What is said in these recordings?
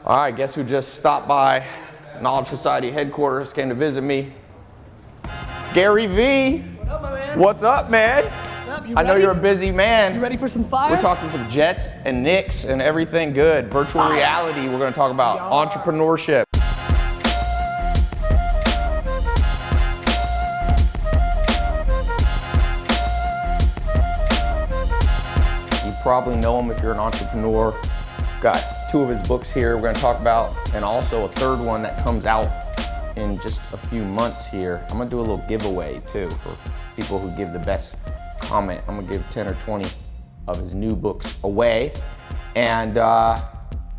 All right, guess who just stopped by Knowledge Society headquarters, came to visit me? GaryVee. What up, my man? What's up, man? What's up? You I know ready? you're a busy man. You ready for some fire? We're talking some jets and Knicks and everything good. Virtual reality, we're gonna talk about entrepreneurship. You probably know him if you're an entrepreneur. Got 2 of his books here we're gonna talk about, and also a 3rd one that comes out in just a few months here. I'm gonna do a little giveaway too for people who give the best comment. I'm gonna give 10 or 20 of his new books away. And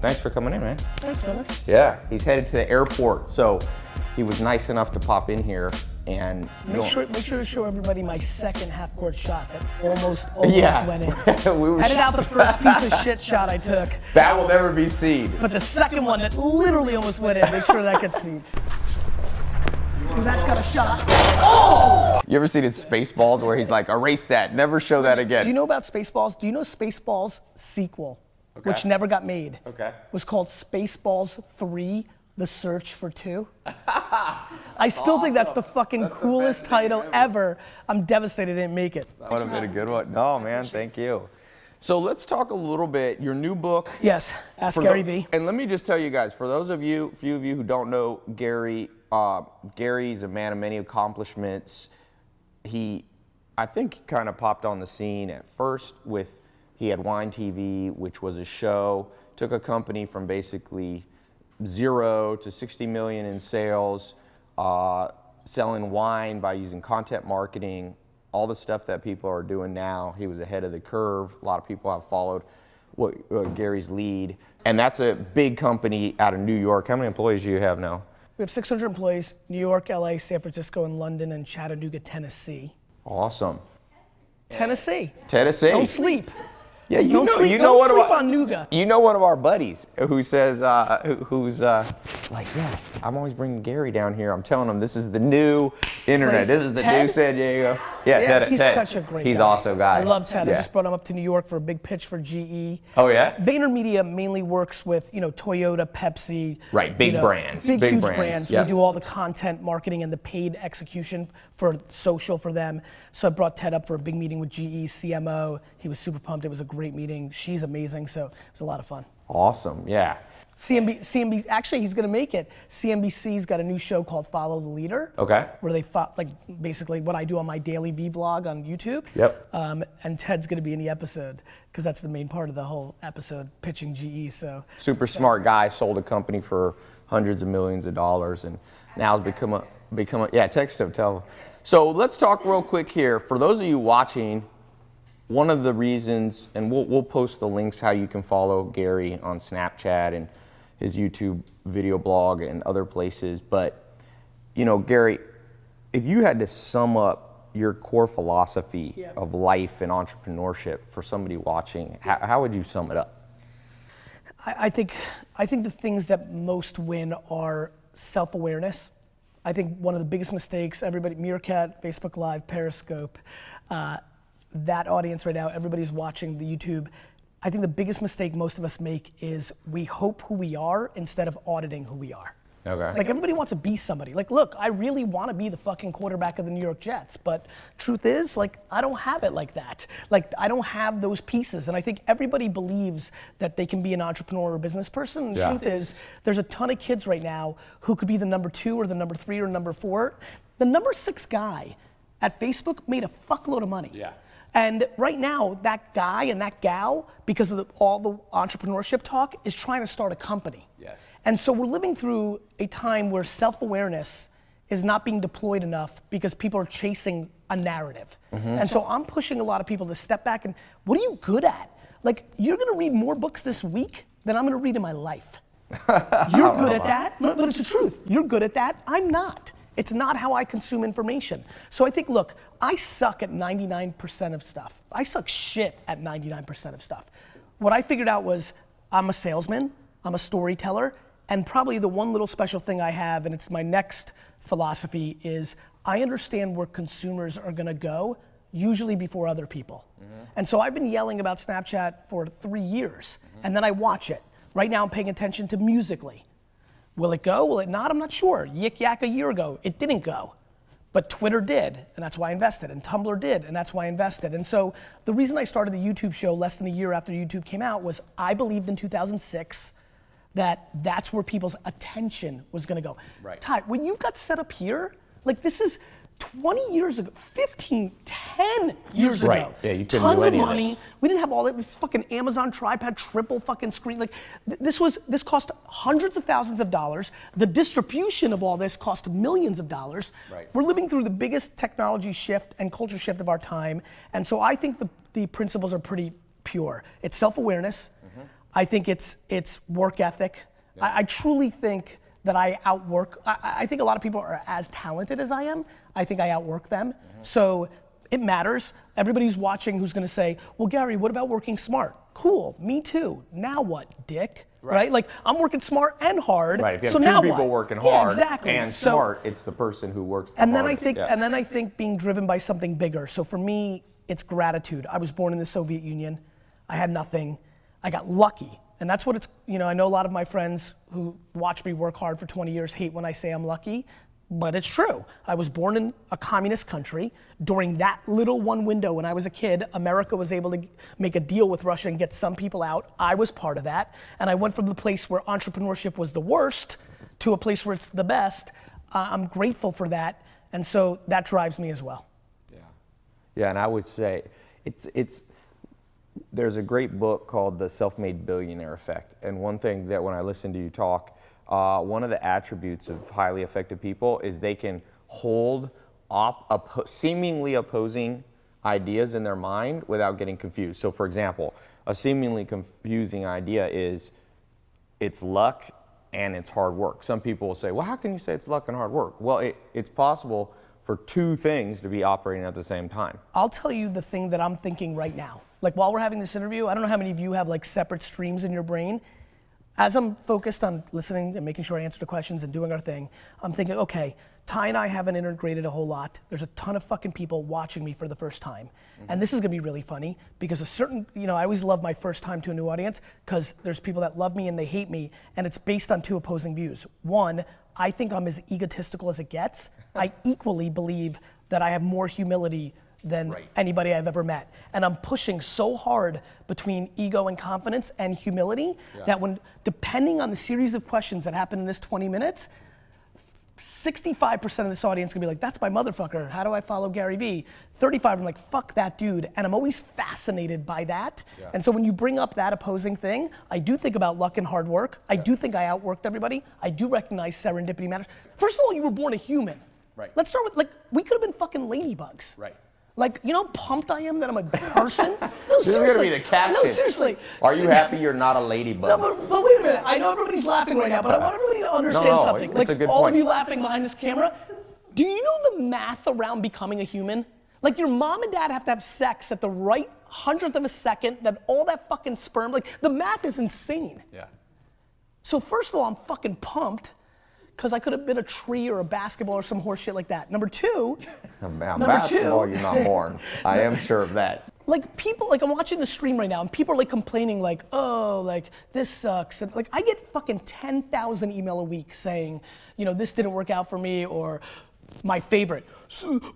thanks for coming in, man. Thanks, brother. Yeah, he's headed to the airport, so he was nice enough to pop in here and Make sure to show everybody my second half-court shot that almost Yeah. went in. We Edit out the first piece of shit shot I took, that will never be seen. but the second one that literally almost went in, make sure that gets seen. That's got a shot. Oh! You ever seen in Spaceballs where he's like, erase that, never show that again? Do you know about Spaceballs? Do you know Spaceballs sequel, which never got made? Was called Spaceballs 3, The Search for 2. I still think that's the fucking coolest title ever. I'm devastated I didn't make it. That would have been a good one. No, man, thank you. So let's talk a little bit, your new book. Yes, Ask GaryVee. And let me just tell you guys, for those of you, few of you who don't know Gary, Gary's a man of many accomplishments. I think kind of popped on the scene at first he had Wine TV, which was a show, took a company from basically 0 to 60 million in sales, selling wine by using content marketing, all the stuff that people are doing now. He was ahead of the curve. A lot of people have followed Gary's lead. And that's a big company out of New York. How many employees do you have now? We have 600 employees, New York, LA, San Francisco, and London, and Chattanooga, Tennessee. Awesome. Tennessee. Tennessee. Don't sleep. Yeah, you Don't know, sleep, you know don't one sleep of our, on Nougat. You know one of our buddies who says, who's like, yeah, I'm always bringing Gary down here. I'm telling him this is the new internet. This is the Ted? new San Diego. Yeah, he's Ted. such a great He's guy. awesome guy. I love Ted. Yeah. I just brought him up to New York for a big pitch for GE. Oh yeah? VaynerMedia mainly works with, Toyota, Pepsi. Right, big brands. Big huge brands. brands. Yeah. We do all the content marketing and the paid execution for social for them. So I brought Ted up for a big meeting with GE, CMO. He was super pumped. It was a great meeting. She's amazing, so it was a lot of fun. Awesome, yeah. CNBC, actually he's gonna make it. CNBC's got a new show called Follow the Leader. Okay. Where they basically what I do on my daily vlog on YouTube. Yep. And Ted's gonna be in the episode because that's the main part of the whole episode, pitching GE. So. Super smart guy, sold a company for hundreds of millions of dollars, and now has become a yeah. Text him, tell him. So let's talk real quick here. For those of you watching, one of the reasons, and we'll post the links how you can follow Gary on Snapchat and his YouTube video blog and other places. But, Gary, if you had to sum up your core philosophy of life and entrepreneurship for somebody watching, how would you sum it up? I think the things that most win are self-awareness. I think one of the biggest mistakes, everybody, Meerkat, Facebook Live, Periscope, that audience right now, everybody's watching the YouTube. I think the biggest mistake most of us make is we hope who we are instead of auditing who we are. Okay. Like everybody wants to be somebody. Like, look, I really want to be the fucking quarterback of the New York Jets, but truth is, I don't have it like that. I don't have those pieces, and I think everybody believes that they can be an entrepreneur or a business person, and the truth is, there's a ton of kids right now who could be the number 2 or the number 3 or number 4. The number 6 guy at Facebook made a fuckload of money. Yeah. And right now, that guy and that gal, because of all the entrepreneurship talk, is trying to start a company. Yes. And so we're living through a time where self-awareness is not being deployed enough because people are chasing a narrative. And so I'm pushing a lot of people to step back and, what are you good at? You're gonna read more books this week than I'm gonna read in my life. You're good at that, but it's the truth. You're good at that, I'm not. It's not how I consume information. So I think, look, I suck at 99% of stuff. I suck shit at 99% of stuff. What I figured out was I'm a salesman, I'm a storyteller, and probably the one little special thing I have, and it's my next philosophy, is I understand where consumers are gonna go, usually before other people. And so I've been yelling about Snapchat for 3 years, and then I watch it. Right now I'm paying attention to Musical.ly. Will it go? Will it not? I'm not sure. Yik Yak a year ago, it didn't go. But Twitter did, and that's why I invested. And Tumblr did, and that's why I invested. And so the reason I started the YouTube show less than a year after YouTube came out was I believed in 2006 that that's where people's attention was gonna go. Right. Ty, when you got set up here, like this is 20 years ago, 15, 10 years Right. ago. Yeah, you couldn't Tons do of any of money. this. We didn't have all that, this fucking Amazon tripod, triple fucking screen. Like this cost hundreds of thousands of dollars. The distribution of all this cost millions of dollars. Right. We're living through the biggest technology shift and culture shift of our time. And so I think the principles are pretty pure. It's self-awareness. I think it's work ethic. Yeah. I truly think that I outwork, I think a lot of people are as talented as I am. I think I outwork them. So it matters. Everybody's watching who's gonna say, well, Gary, what about working smart? Cool, me too. Now what, dick? Right? Like, I'm working smart and hard. Right, if you so have now two people what? working Yeah, hard exactly. and So- smart, it's the person who works the and then hardest. and then I think being driven by something bigger. So for me, it's gratitude. I was born in the Soviet Union. I had nothing. I got lucky. And that's what it's, I know a lot of my friends who watch me work hard for 20 years hate when I say I'm lucky, but it's true. I was born in a communist country. During that little one window when I was a kid, America was able to make a deal with Russia and get some people out. I was part of that. And I went from the place where entrepreneurship was the worst to a place where it's the best. I'm grateful for that. And so that drives me as well. Yeah, and I would say there's a great book called The Self-Made Billionaire Effect. And one thing that when I listen to you talk, one of the attributes of highly effective people is they can hold seemingly opposing ideas in their mind without getting confused. So for example, a seemingly confusing idea is it's luck and it's hard work. Some people will say, well, how can you say it's luck and hard work? Well, it's possible for two things to be operating at the same time. I'll tell you the thing that I'm thinking right now. Like while we're having this interview, I don't know how many of you have like separate streams in your brain. As I'm focused on listening and making sure I answer the questions and doing our thing, I'm thinking, okay, Ty and I haven't integrated a whole lot. There's a ton of fucking people watching me for the first time. And this is gonna be really funny because I always love my first time to a new audience because there's people that love me and they hate me, and it's based on two opposing views. One, I think I'm as egotistical as it gets. I equally believe that I have more humility than anybody I've ever met. And I'm pushing so hard between ego and confidence and humility that depending on the series of questions that happen in this 20 minutes, 65% of this audience can be like, that's my motherfucker, how do I follow GaryVee? 35, I'm like, fuck that dude. And I'm always fascinated by that. And so when you bring up that opposing thing, I do think about luck and hard work. I do think I outworked everybody. I do recognize serendipity matters. First of all, you were born a human. Let's start with, we could have been fucking ladybugs. Like, you know how pumped I am that I'm a person? No, This is gonna be the caption. No, seriously. Are you happy you're not a ladybug? No, but wait a minute. I know everybody's laughing right now, but I want everybody to understand something. It's a good all point. of you laughing behind this camera, do you know the math around becoming a human? Like your mom and dad have to have sex at the right 100th of a second, then all that fucking sperm, the math is insane. So first of all, I'm fucking pumped because I could have been a tree or a basketball or some horse shit like that. Number two, basketball, you're not born. I am sure of that. Like people, I'm watching the stream right now and people are complaining this sucks. And I get fucking 10,000 email a week saying, this didn't work out for me, or my favorite,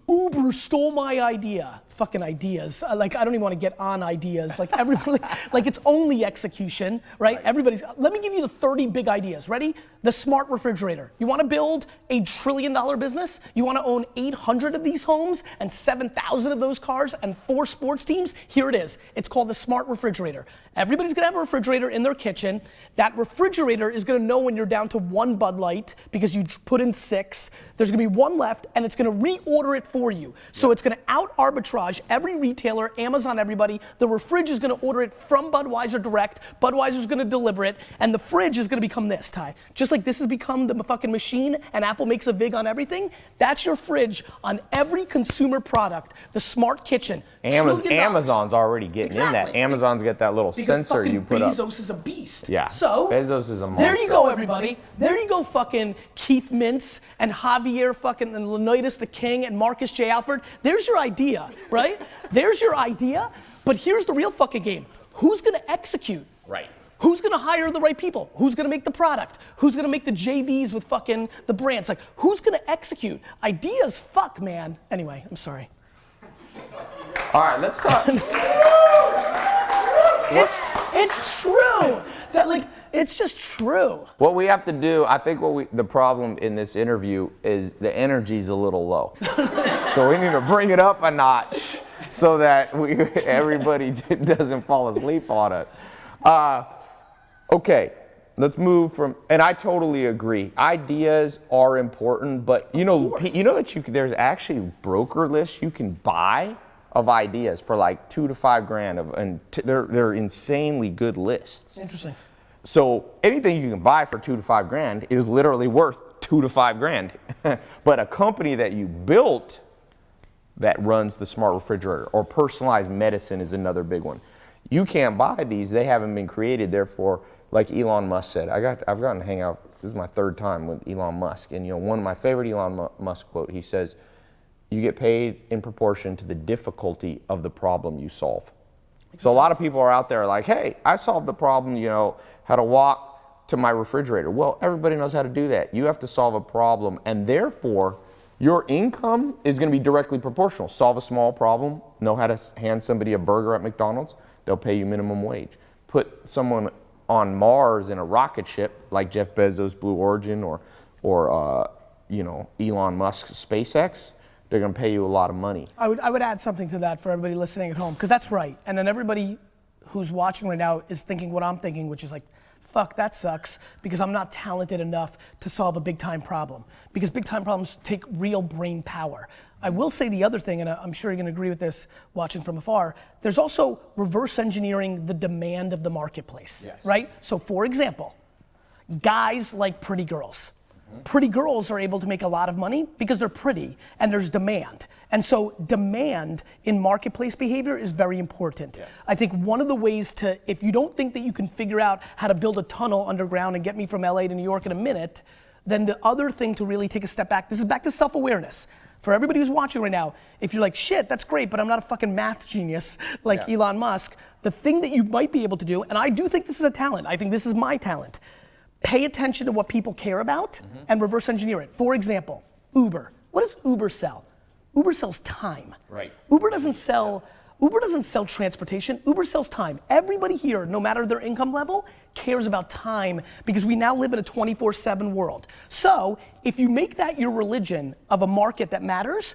Uber stole my idea. Fucking ideas. I don't even want to get on ideas. Everybody, it's only execution, right? Let me give you the 30 big ideas. Ready? The smart refrigerator. You want to build a $1 trillion business? You want to own 800 of these homes and 7,000 of those cars and 4 sports teams? Here it is. It's called the smart refrigerator. Everybody's gonna have a refrigerator in their kitchen. That refrigerator is gonna know when you're down to 1 Bud Light because you put in 6. There's gonna be 1 left and it's gonna reorder it for you. So it's gonna out arbitrage every retailer, Amazon, everybody. The refrige is gonna order it from Budweiser direct. Budweiser's gonna deliver it, and the fridge is gonna become this, Ty. Just like this has become the fucking machine and Apple makes a VIG on everything, that's your fridge on every consumer product. The smart kitchen. Amazon's already getting in that. Amazon's got that little sensor you put Bezos up. is a beast. Yeah, So Bezos is a monster. there you go, everybody. There you go, fucking Keith Mintz and Javier fucking and Leonidas the King and Marcus J. Alford. There's your idea, right? There's your idea. But here's the real fucking game. Who's gonna execute? Right. Who's gonna hire the right people? Who's gonna make the product? Who's gonna make the JVs with fucking the brands? Like, who's gonna execute? Ideas, fuck, man. Anyway, I'm sorry. All right, let's talk. It's true. That like, it's just true. What we have to do, I think the problem in this interview is the energy's a little low. So we need to bring it up a notch so that everybody doesn't fall asleep on it. Okay, let's move from, and I totally agree. Ideas are important, but you know that there's actually broker lists you can buy of ideas for like $2 to $5 grand and they're insanely good lists. Interesting. So anything you can buy for $2 to $5 grand is literally worth $2 to $5 grand. But a company that you built that runs the smart refrigerator or personalized medicine is another big one. You can't buy these; they haven't been created. Therefore, like Elon Musk said, I've gotten to hang out. This is my third time with Elon Musk, and one of my favorite Elon Musk quote. He says, "You get paid in proportion to the difficulty of the problem you solve." So a lot of people are out there like, "Hey, I solved the problem. How to walk to my refrigerator." Well, everybody knows how to do that. You have to solve a problem, and therefore, your income is going to be directly proportional. Solve a small problem. Know how to hand somebody a burger at McDonald's. They'll pay you minimum wage. Put someone on Mars in a rocket ship like Jeff Bezos' Blue Origin or Elon Musk's SpaceX. They're going to pay you a lot of money. I would add something to that for everybody listening at home, because that's right. And then everybody who's watching right now is thinking what I'm thinking, which is like, fuck, that sucks, because I'm not talented enough to solve a big time problem. Because big time problems take real brain power. I will say the other thing, and I'm sure you're gonna agree with this watching from afar, there's also reverse engineering the demand of the marketplace, right? So for example, guys like pretty girls. Pretty girls are able to make a lot of money because they're pretty and there's demand. And so demand in marketplace behavior is very important. Yeah. I think one of the ways to, if you don't think that you can figure out how to build a tunnel underground and get me from LA to New York in a minute, then the other thing to really take a step back, this is back to self-awareness. For everybody who's watching right now, if you're like, shit, that's great, but I'm not a fucking math genius like Elon Musk, the thing that you might be able to do, and I do think this is a talent, I think this is my talent, pay attention to what people care about and reverse engineer it. For example, Uber. What does Uber sell? Uber sells time. Right. Uber doesn't sell transportation. Uber sells time. Everybody here, no matter their income level, cares about time because we now live in a 24/7 world. So if you make that your religion of a market that matters,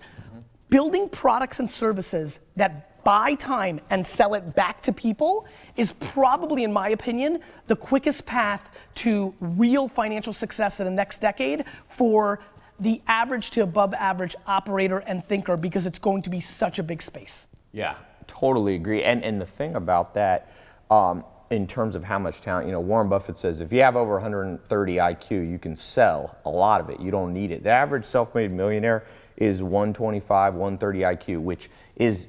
building products and services that buy time and sell it back to people is probably, in my opinion, the quickest path to real financial success in the next decade for the average to above average operator and thinker, because it's going to be such a big space. Yeah, totally agree. And the thing about that, in terms of how much talent, Warren Buffett says if you have over 130 IQ, you can sell a lot of it. You don't need it. The average self-made millionaire is 125, 130 IQ, which is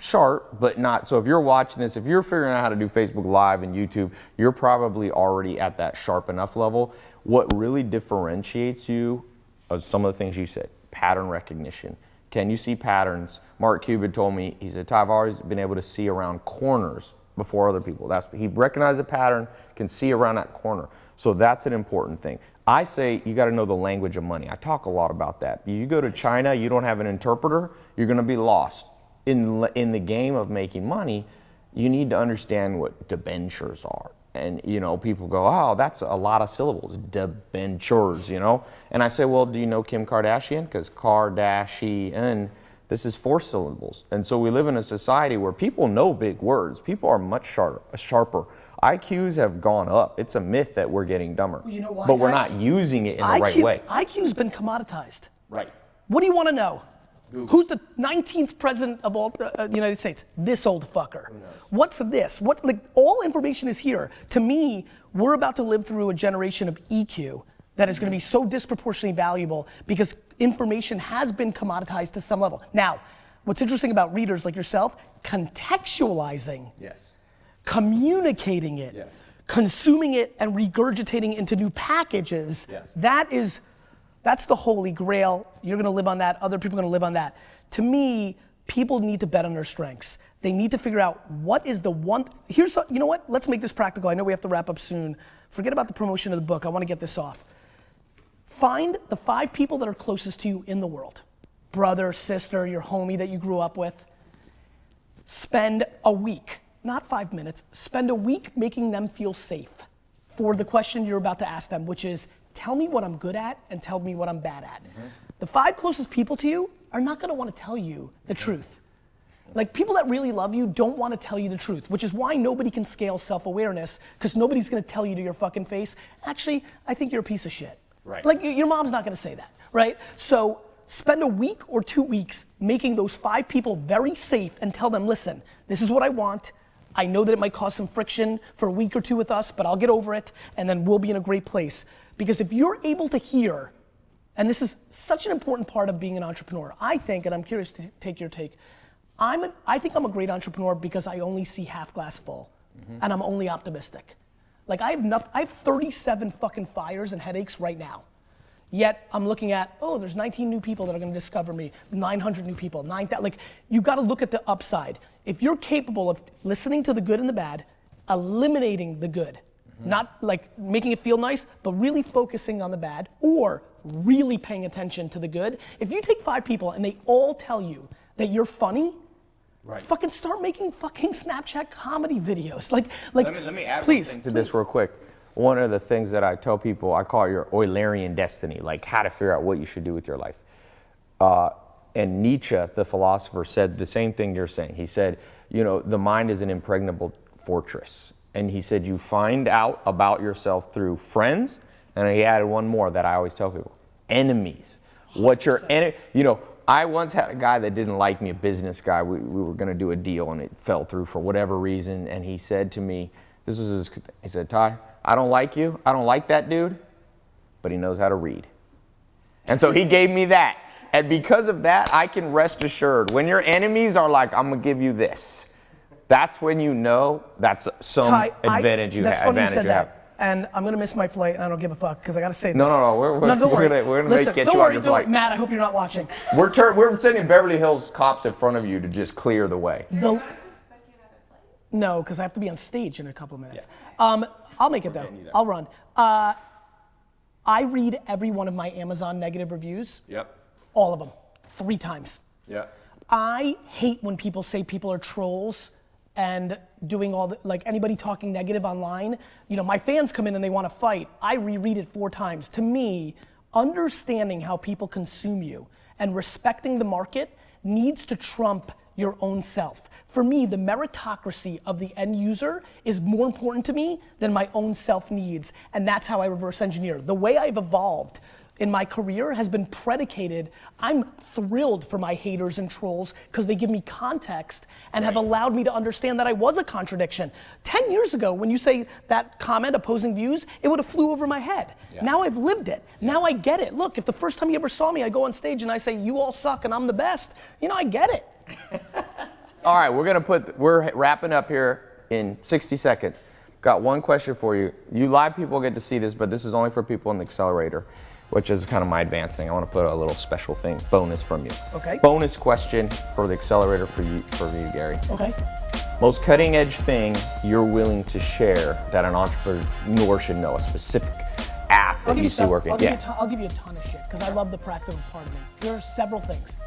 sharp, but not. So if you're watching this, if you're figuring out how to do Facebook Live and YouTube, you're probably already at that sharp enough level. What really differentiates you are some of the things you said. Pattern recognition. Can you see patterns? Mark Cuban told me, he said, I've always been able to see around corners before other people. He recognized a pattern, can see around that corner. So that's an important thing. I say you got to know the language of money. I talk a lot about that. You go to China, you don't have an interpreter, you're going to be lost. In the game of making money, you need to understand what debentures are. And, people go, oh, that's a lot of syllables, debentures, And I say, well, do you know Kim Kardashian? Because Kardashian, this is 4 syllables. And so we live in a society where people know big words. People are much sharper. IQs have gone up. It's a myth that we're getting dumber. Well, you know why, but we're not using it in the right way. IQ's been commoditized. Right. What do you want to know? Who's the 19th president of all the United States? This old fucker. What's this? All information is here. To me, we're about to live through a generation of EQ that is going to be so disproportionately valuable because information has been commoditized to some level. Now, what's interesting about readers like yourself, contextualizing, communicating it, consuming it and regurgitating into new packages, that's the holy grail. You're gonna live on that, other people are gonna live on that. To me, people need to bet on their strengths. They need to figure out what is the one, you know what, let's make this practical. I know we have to wrap up soon. Forget about the promotion of the book. I want to get this off. Find the 5 people that are closest to you in the world. Brother, sister, your homie that you grew up with. Spend a week, not 5 minutes, spend a week making them feel safe for the question you're about to ask them, which is, tell me what I'm good at and tell me what I'm bad at. The 5 closest people to you are not gonna wanna tell you the truth. Like, people that really love you don't wanna tell you the truth, which is why nobody can scale self-awareness, because nobody's gonna tell you to your fucking face, actually, I think you're a piece of shit. Right. Like, your mom's not gonna say that, right? So, spend a week or 2 weeks making those 5 people very safe and tell them, listen, this is what I want. I know that it might cause some friction for a week or 2 with us, but I'll get over it, and then we'll be in a great place. Because if you're able to hear, and this is such an important part of being an entrepreneur, I think, and I'm curious to take your take, I think I'm a great entrepreneur because I only see half glass full, and I'm only optimistic. Like, I have 37 fucking fires and headaches right now. Yet I'm looking at, oh, there's 19 new people that are gonna discover me, 900 new people, 9,000, like, you gotta look at the upside. If you're capable of listening to the good and the bad, eliminating the good, not like making it feel nice, but really focusing on the bad, or really paying attention to the good. If you take 5 people and they all tell you that you're funny, fucking start making fucking Snapchat comedy videos. Like, let me add please, something to this real quick. One of the things that I tell people, I call it your Eulerian destiny, like how to figure out what you should do with your life. And Nietzsche, the philosopher, said the same thing you're saying. He said, you know, the mind is an impregnable fortress. And he said, you find out about yourself through friends. And he added one more that I always tell people, enemies. What your enemy, you know, I once had a guy that didn't like me, a business guy. We were going to do a deal and it fell through for whatever reason. And he said to me, this was his, he said, Tai, I don't like you. I don't like that dude, but he knows how to read. And so he gave me that. And because of that, I can rest assured, when your enemies are like, I'm going to give you this, that's when you know that's some Tai, advantage you have. That's funny you said that. And I'm gonna miss my flight, and I don't give a fuck because I gotta say this. No, we're gonna get you on your flight. Matt, I hope you're not watching. We're sending Beverly Hills cops in front of you to just clear the way. No, because I have to be on stage in a couple of minutes. Yeah. I'll make it though. I'll run. I read every one of my Amazon negative reviews. Yep. All of them, 3 times. Yeah. I hate when people say people are trolls and doing all the, like, anybody talking negative online. You know, my fans come in and they want to fight. I reread it 4 times. To me, understanding how people consume you and respecting the market needs to trump your own self. For me, the meritocracy of the end user is more important to me than my own self needs, and that's how I reverse engineer. The way I've evolved in my career has been predicated. I'm thrilled for my haters and trolls because they give me context and have allowed me to understand that I was a contradiction. 10 years ago, when you say that comment, opposing views, it would have flew over my head. Yeah. Now I've lived it. Yeah. Now I get it. Look, if the first time you ever saw me, I go on stage and I say, you all suck and I'm the best, you know, I get it. All right, we're wrapping up here in 60 seconds. Got one question for you. You live people get to see this, but this is only for people in the accelerator, which is kind of my advanced thing. I want to put a little special thing, bonus from you. Okay. Bonus question for the accelerator for you, Gary. Okay. Most cutting edge thing you're willing to share that an entrepreneur should know, a specific app that you see working. I'll give you a ton of shit because I love the practical part of me. There are several things.